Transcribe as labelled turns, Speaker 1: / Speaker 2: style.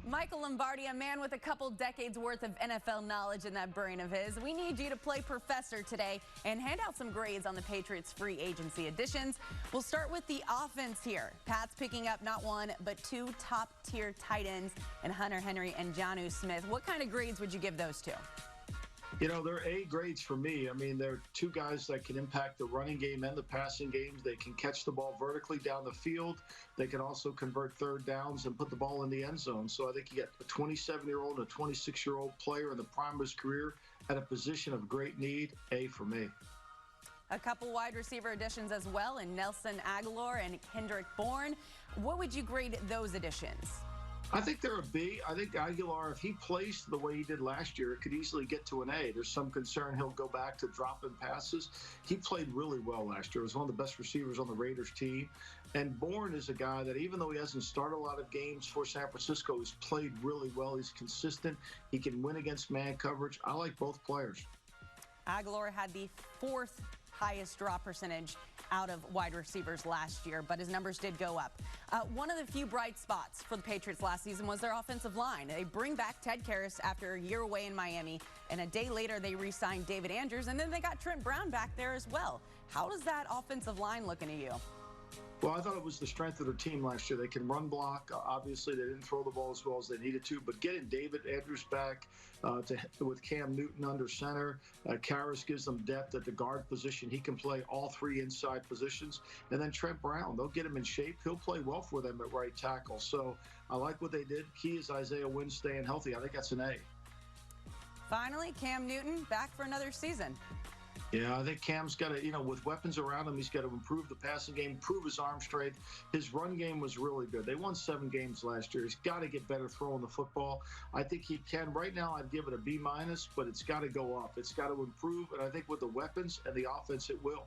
Speaker 1: Michael Lombardi, a man with a couple decades worth of NFL knowledge in that brain of his. We need you to play professor today and hand out some grades on the Patriots free agency additions. We'll start with the offense here. Pat's picking up not one, but two top-tier tight ends in Hunter Henry and Jonnu Smith. What kind of grades would you give those two?
Speaker 2: You know, they're A grades for me. I mean, they're two guys that can impact the running game and the passing games. They can catch the ball vertically down the field. They can also convert third downs and put the ball in the end zone. So I think you get a 27-year-old and a 26-year-old player in the prime of his career at a position of great need. A for me.
Speaker 1: A couple wide receiver additions as well in Nelson Agholor and Kendrick Bourne. What would you grade those additions?
Speaker 2: I think they're a B. I think Aguilar, if he plays the way he did last year, could easily get to an A. There's some concern he'll go back to dropping passes. He played really well last year. He was one of the best receivers on the Raiders team. And Bourne is a guy that, even though he hasn't started a lot of games for San Francisco, he's played really well. He's consistent. He can win against man coverage. I like both players.
Speaker 1: Agholor had the fourth highest drop percentage out of wide receivers last year, but his numbers did go up. One of the few bright spots for the Patriots last season was their offensive line. They bring back Ted Karras after a year away in Miami, and a day later they re-signed David Andrews, and then they got Trent Brown back there as well. How does that offensive line looking to you?
Speaker 2: Well, I thought it was the strength of their team last year. They can run block. Obviously, they didn't throw the ball as well as they needed to. But getting David Andrews back with Cam Newton under center, Karras gives them depth at the guard position. He can play all three inside positions. And then Trent Brown, they'll get him in shape. He'll play well for them at right tackle. So I like what they did. Key is Isaiah Wynn staying healthy. I think that's an A.
Speaker 1: Finally, Cam Newton back for another season.
Speaker 2: Yeah, I think Cam's got to, with weapons around him, he's got to improve the passing game, improve his arm strength. His run game was really good. They won 7 games last year. He's got to get better throwing the football. I think he can. Right now, I'd give it a B-, but it's got to go up. It's got to improve, and I think with the weapons and the offense, it will.